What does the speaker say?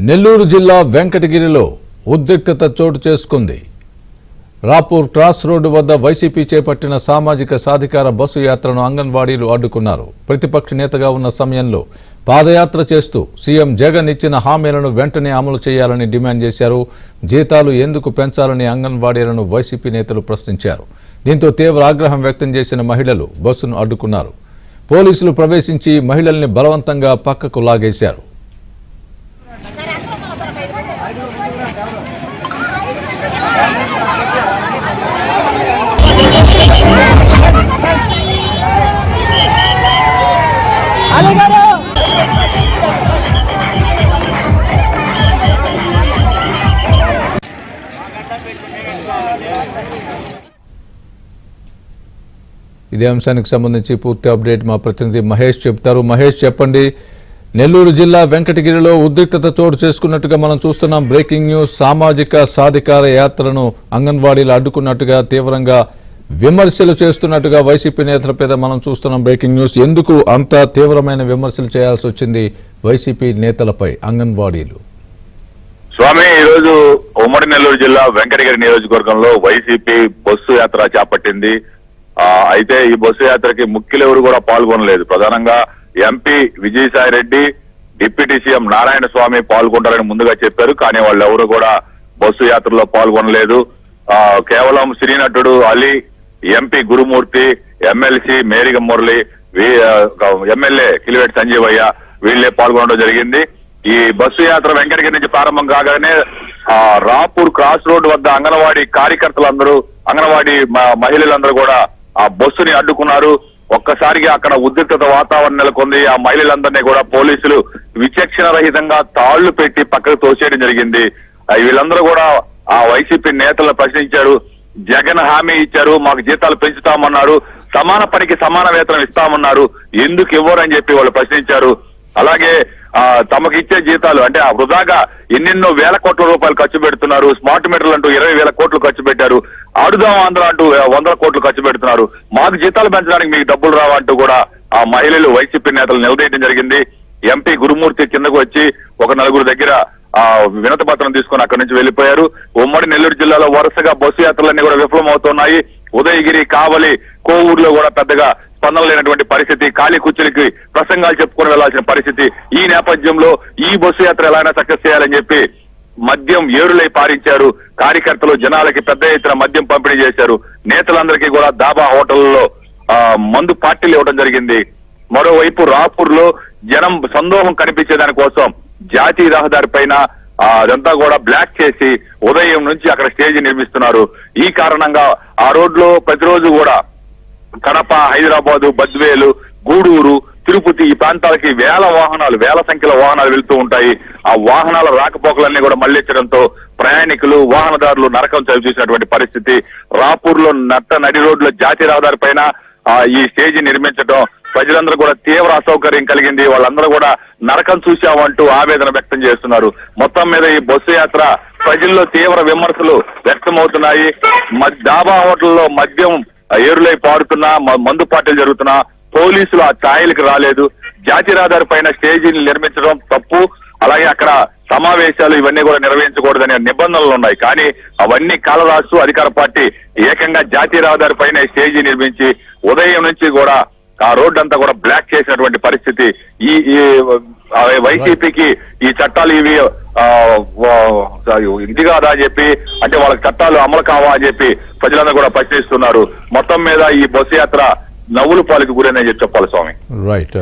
నెల్లూరు జిల్లా వెంకటగిరిలో ఉద్రిక్తత చోటు చేసుకుంది. రాపూర్ క్రాస్ రోడ్డు వద్ద వైసీపీ చేపట్టిన సామాజిక సాధికార బస్సు యాత్రను అంగన్వాడీలు అడ్డుకున్నారు. ప్రతిపక్ష నేతగా ఉన్న సమయంలో పాదయాత్ర చేస్తూ సీఎం జగన్ ఇచ్చిన హామీలను వెంటనే అమలు చేయాలని డిమాండ్ చేశారు. జీతాలు ఎందుకు పెంచాలని అంగన్వాడీలను వైసీపీ నేతలు ప్రశ్నించారు. దీంతో తీవ్ర ఆగ్రహం వ్యక్తం చేసిన మహిళలు బస్సును అడ్డుకున్నారు. పోలీసులు ప్రవేశించి మహిళల్ని బలవంతంగా పక్కకు లాగేశారు. ఇదే అంశానికి సంబంధించి పూర్తి అప్డేట్ మా ప్రతినిధి మహేష్ చెప్తారు. మహేష్, చెప్పండి. నెల్లూరు జిల్లా వెంకటగిరిలో ఉద్రిక్తత చోటు చేసుకున్నట్టుగా మనం చూస్తున్నాం. Breaking news. సామాజిక సాధికార యాత్రను అంగన్వాడీలు అడ్డుకున్నట్టుగా తీవ్రంగా విమర్శలు చేస్తున్నట్టుగా వైసీపీ నేతలపై మనం చూస్తున్నాం. Breaking news. ఎందుకు అంత తీవ్రమైన విమర్శలు చేయాల్సి వచ్చింది వైసీపీ నేతలపై అంగన్వాడీలు? స్వామి, ఈరోజు ఉమ్మడి నెల్లూరు జిల్లా వెంకటగిరి నియోజకవర్గంలో వైసీపీ బస్సు యాత్ర చేపట్టింది. అయితే ఈ బస్సు యాత్రకి ముఖ్యులెవరు కూడా పాల్గొనలేదు. ప్రధానంగా MP Vijayasai Reddy, deputy CM Narayana Swamy పాల్గొంటారని ముందుగా చెప్పారు. కానీ వాళ్ళు ఎవరు కూడా బస్సు యాత్రలో పాల్గొనలేదు. కేవలం సినీ నటుడు అలీ, ఎంపీ గురుమూర్తి, ఎమ్మెల్సీ మేరిగ మురళి, ఎమ్మెల్యే కిలివేటి సంజీవయ్య వీళ్లే పాల్గొనడం జరిగింది. ఈ బస్సు యాత్ర వెంకటగిరి నుంచి ప్రారంభం కాగానే రాపూర్ క్రాస్ రోడ్ వద్ద అంగన్వాడీ కార్యకర్తలందరూ, అంగన్వాడీ మహిళలందరూ కూడా ఆ బస్సుని అడ్డుకున్నారు. ఒక్కసారిగా అక్కడ ఉద్రిక్తత వాతావరణం నెలకొంది. ఆ మహిళలందరినీ కూడా పోలీసులు విచక్షణ రహితంగా తాళ్లు పెట్టి పక్కకు తోసేయడం జరిగింది. వీళ్ళందరూ కూడా ఆ వైసీపీ నేతలను ప్రశ్నించారు. జగన్ హామీ ఇచ్చారు, మాకు జీతాలు పెంచుతామన్నారు, సమాన పనికి సమాన వేతనం ఇస్తామన్నారు, ఎందుకు ఇవ్వరని చెప్పి వాళ్ళు ప్రశ్నించారు. అలాగే తమకిచ్చే జీతాలు అంటే వృధాగా ఎన్నెన్నో వేల కోట్ల రూపాయలు ఖర్చు పెడుతున్నారు. స్మార్ట్ మీటర్లు అంటూ 20,000 కోట్లు ఖర్చు పెట్టారు. ఆడుదాం ఆంధ్ర అంటూ 100 కోట్లు ఖర్చు పెడుతున్నారు. మాకు జీతాలు పెంచడానికి మీకు డబ్బులు రావంటూ కూడా ఆ మహిళలు వైసీపీ నేతలు నిలదీయడం జరిగింది. ఎంపీ గురుమూర్తి కిందకు వచ్చి ఒక నలుగురు దగ్గర వినతి పత్రం తీసుకుని అక్కడి నుంచి వెళ్లిపోయారు. ఉమ్మడి నెల్లూరు జిల్లాలో వరుసగా బస్సు యాత్రలన్నీ కూడా విఫలమవుతున్నాయి. ఉదయగిరి, కావలి, కోవూరులో కూడా పెద్దగా స్పందన లేనటువంటి పరిస్థితి. ఖాళీ కుర్చీలకి ప్రసంగాలు చెప్పుకుని వెళ్లాల్సిన పరిస్థితి. ఈ నేపథ్యంలో ఈ బస్సు యాత్ర ఎలా అయినా సక్సెస్ చేయాలని చెప్పి మద్యం ఏరులై పారించారు. కార్యకర్తలు జనాలకి పెద్ద ఎత్తున మద్యం పంపిణీ చేశారు. నేతలందరికీ కూడా దాబా హోటళ్లలో మందు పార్టీలు ఇవ్వడం జరిగింది. మరోవైపు రాపూర్ లో జనం సందోహం కనిపించే దానికోసం జాతీయ రహదారి పైన అదంతా కూడా బ్లాక్ చేసి ఉదయం నుంచి అక్కడ స్టేజ్ నిర్మిస్తున్నారు. ఈ కారణంగా ఆ రోడ్లో ప్రతిరోజు కూడా కడప, హైదరాబాదు, బద్వేలు, గూడూరు, తిరుపతి ఈ ప్రాంతాలకి వేల సంఖ్యలో వాహనాలు వెళ్తూ ఉంటాయి. ఆ వాహనాల రాకపోకలన్నీ కూడా మళ్లించడంతో ప్రయాణికులు, వాహనదారులు నరకం చవి చూసినటువంటి పరిస్థితి. రాపూర్ లో నడి రోడ్లో జాతీయ రహదారి పైన ఈ స్టేజీ నిర్మించడం ప్రజలందరూ కూడా తీవ్ర అసౌకర్యం కలిగింది. వాళ్ళందరూ కూడా నరకం చూశామంటూ ఆవేదన వ్యక్తం చేస్తున్నారు. మొత్తం మీద ఈ బస్సు యాత్ర ప్రజల్లో తీవ్ర విమర్శలు వ్యక్తమవుతున్నాయి. డాబా హోటల్లో మద్యం ఏరులై పారుతున్నా, మందు పార్టీలు జరుగుతున్నా పోలీసులు ఆ ఛాయలకు రాలేదు. జాతీయ రహదారి పైన స్టేజీని నిర్మించడం తప్పు. అలాగే అక్కడ సమావేశాలు ఇవన్నీ కూడా నిర్వహించకూడదనే నిబంధనలు ఉన్నాయి. కానీ అవన్నీ కాలరాస్తూ అధికార పార్టీ ఏకంగా జాతీయ రహదారి పైన స్టేజీ నిర్మించి ఉదయం నుంచి కూడా ఆ రోడ్డు అంతా కూడా బ్లాక్ చేసినటువంటి పరిస్థితి. ఈ వైసీపీకి ఈ చట్టాలు ఇవి ఇది కాదా అని చెప్పి, అంటే వాళ్ళకి చట్టాలు అమలు కావా అని చెప్పి ప్రజలందరూ కూడా ప్రశ్నిస్తున్నారు. మొత్తం మీద ఈ బస్సు యాత్ర నవ్వుల పాలకు గురైందని చెప్పాలి స్వామి. రైట్.